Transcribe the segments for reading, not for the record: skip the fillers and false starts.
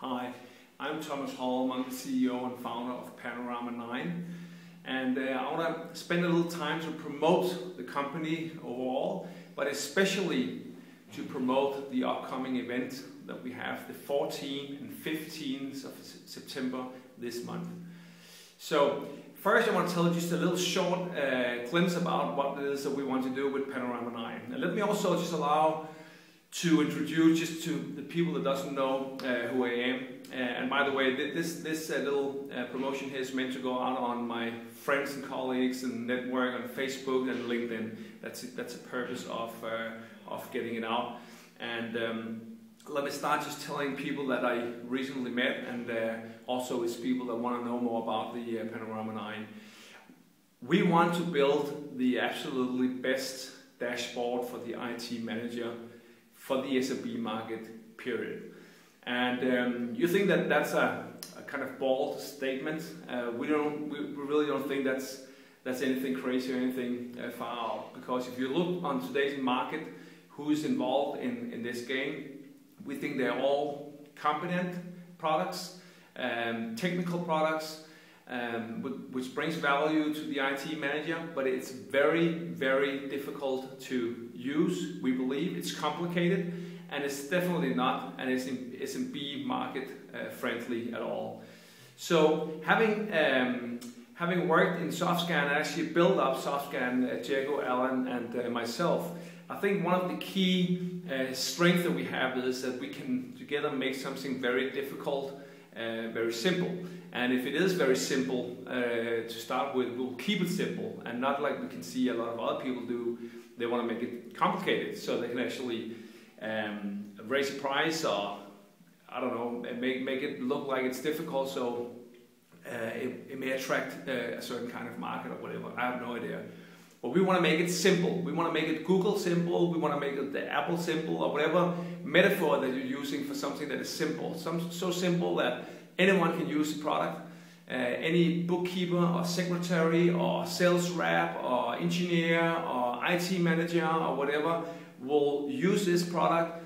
Hi, I'm Thomas Holm. I'm the CEO and founder of Panorama9, and I want to spend a little time to promote the company overall, but especially to promote the upcoming event that we have the 14th and 15th of September this month. So first I want to tell you just a little short glimpse about what it is that we want to do with Panorama9. And let me also just allow to introduce just to the people that doesn't know who I am. And by the way, this little promotion here is meant to go out on my friends and colleagues and network on Facebook and LinkedIn. That's the purpose of getting it out. And let me start just telling people that I recently met, and also it's people that want to know more about the Panorama9. We want to build the absolutely best dashboard for the IT manager for the SMB market, period. And you think that that's a kind of bold statement. We really don't think that's anything crazy or anything far out, because if you look on today's market, who is involved in this game, we think they're all competent products, technical products, which brings value to the IT manager, but it's very, very difficult to use. We believe it's complicated, and it's definitely not an SMB market friendly at all. So having worked in SoftScan, I actually built up SoftScan, Diego, Alan, and myself. I think one of the key strengths that we have is that we can together make something very difficult very simple. And if it is very simple to start with, we'll keep it simple, and not like we can see a lot of other people do. They want to make it complicated so they can actually raise the price, or I don't know, make it look like it's difficult, so it may attract a certain kind of market or whatever. I have no idea. But we want to make it simple. We want to make it Google simple. We want to make it the Apple simple, or whatever metaphor that you're using for something that is simple. So simple that anyone can use the product. Any bookkeeper or secretary or sales rep or engineer or IT manager or whatever will use this product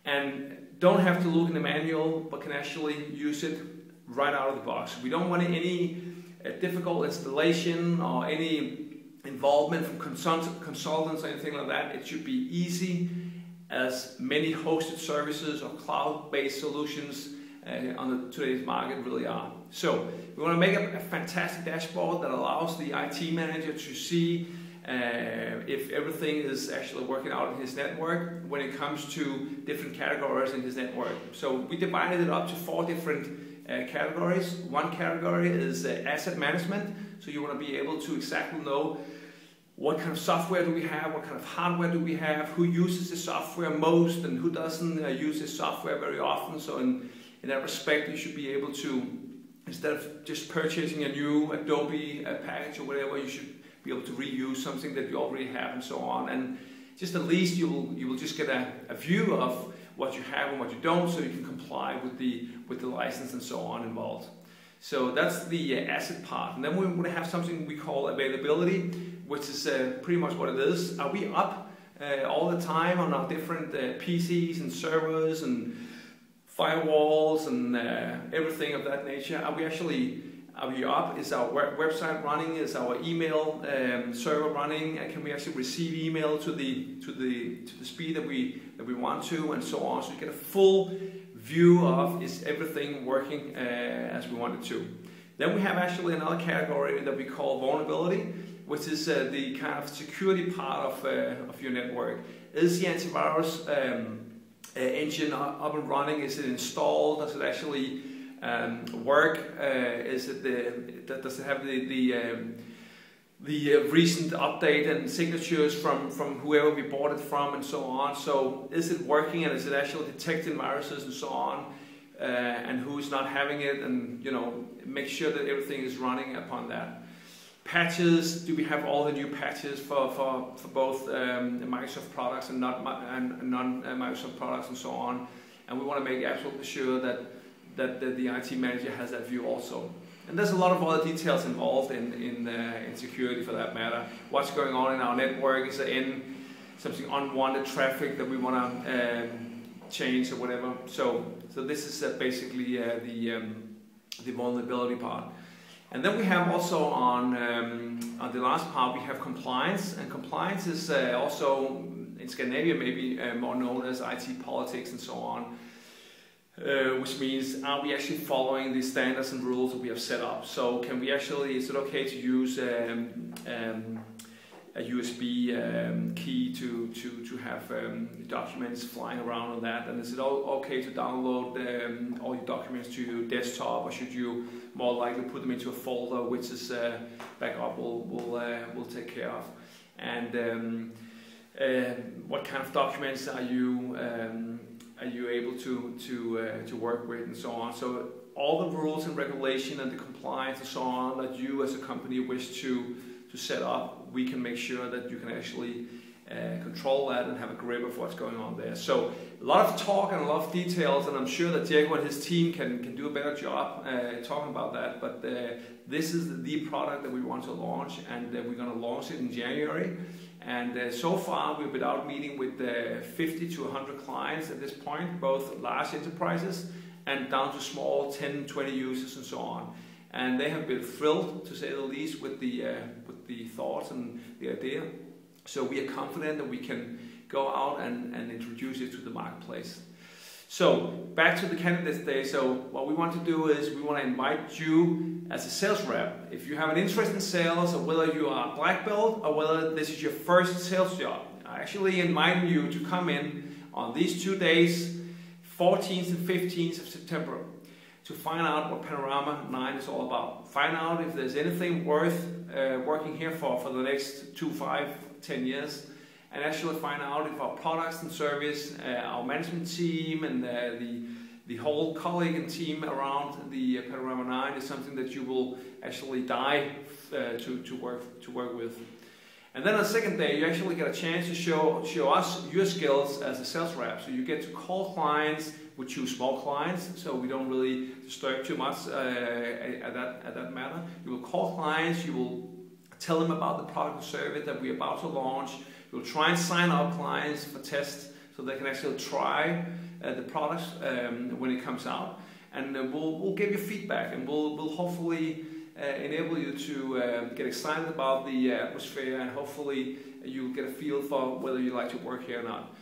and don't have to look in the manual, but can actually use it right out of the box. We don't want any difficult installation or any involvement from consultants or anything like that. It should be easy, as many hosted services or cloud-based solutions on today's market really are. So we want to make a fantastic dashboard that allows the IT manager to see if everything is actually working out in his network when it comes to different categories in his network. So we divided it up to 4 different categories. One category is asset management. So you want to be able to exactly know what kind of software do we have, what kind of hardware do we have, who uses the software most and who doesn't use this software very often. So in that respect, you should be able to, instead of just purchasing a new Adobe package or whatever, you should be able to reuse something that you already have and so on. And just at least you will just get a view of what you have and what you don't, so you can comply with the license and so on involved. So that's the asset part. And then we're going to have something we call availability, which is pretty much what it is. Are we up all the time on our different PCs and servers and firewalls and everything of that nature? Are we up? Is our website running? Is our email server running? Can we actually receive email to the speed that we want to, and so on? So you get a full view of, is everything working as we want it to. Then we have actually another category that we call vulnerability, which is the kind of security part of your network. Is the antivirus engine up and running? Is it installed? Does it actually work? Does it have the recent update and signatures from whoever we bought it from, and so on? So is it working, and is it actually detecting viruses and so on, and who is not having it, and make sure that everything is running upon that. Patches, do we have all the new patches for both Microsoft products and non-Microsoft products and so on? And we want to make absolutely sure that the IT manager has that view also. And there's a lot of other details involved in security for that matter. What's going on in our network? Is there something unwanted traffic that we want to change or whatever. So this is basically the vulnerability part. And then we have also on the last part, we have compliance. And compliance is also in Scandinavia maybe more known as IT politics and so on. Which means, are we actually following the standards and rules that we have set up? So can we actually, is it okay to use a USB key to have documents flying around on that? And is it okay to download all your documents to your desktop, or should you more likely put them into a folder, which is backup will take care of? And what kind of documents are you able to work with, and so on? So all the rules and regulation and the compliance and so on that you as a company wish to set up, we can make sure that you can actually control that and have a grip of what's going on there. So a lot of talk and a lot of details, and I'm sure that Diego and his team can do a better job talking about that, but this is the product that we want to launch, and we're going to launch it in January. And so far we've been out meeting with 50 to 100 clients at this point, both large enterprises and down to small 10, 20 users and so on. And they have been thrilled, to say the least, with the thoughts and the idea. So we are confident that we can go out and introduce it to the marketplace. So back to the Candidates Day. So what we want to do is we want to invite you as a sales rep. If you have an interest in sales, or whether you are a black belt or whether this is your first sales job, I actually invite you to come in on these 2 days, 14th and 15th of September, to find out what Panorama9 is all about. Find out if there's anything worth working here for the next 2, 5, 10 years. And actually find out if our products and service, our management team, and the whole colleague and team around the Panorama9 is something that you will actually die to work with. And then on the second day, you actually get a chance to show us your skills as a sales rep. So you get to call clients. We choose small clients, so we don't really disturb too much at that matter. You will call clients. You will tell them about the product and service that we're about to launch. We'll try and sign up clients for tests so they can actually try the products when it comes out, and we'll give you feedback, and we'll hopefully enable you to get excited about the atmosphere, and hopefully you'll get a feel for whether you like to work here or not.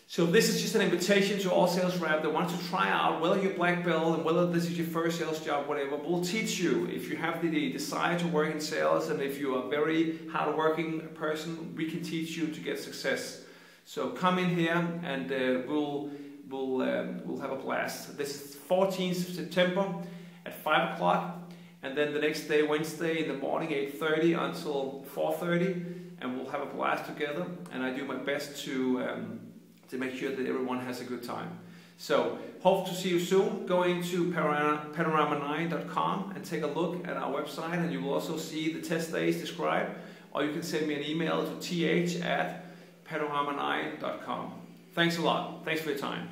So this is just an invitation to all sales reps that want to try out, whether you're black belt and whether this is your first sales job, whatever. We'll teach you if you have the desire to work in sales, and if you're a very hard-working person, we can teach you to get success. So come in here, and we'll have a blast. This is 14th of September at 5 o'clock, and then the next day, Wednesday in the morning, 8:30 until 4:30, and we'll have a blast together. And I do my best to make sure that everyone has a good time. So, hope to see you soon. Go into Panorama9.com and take a look at our website, and you will also see the test days described, or you can send me an email to th@panorama9.com. Thanks a lot. Thanks for your time.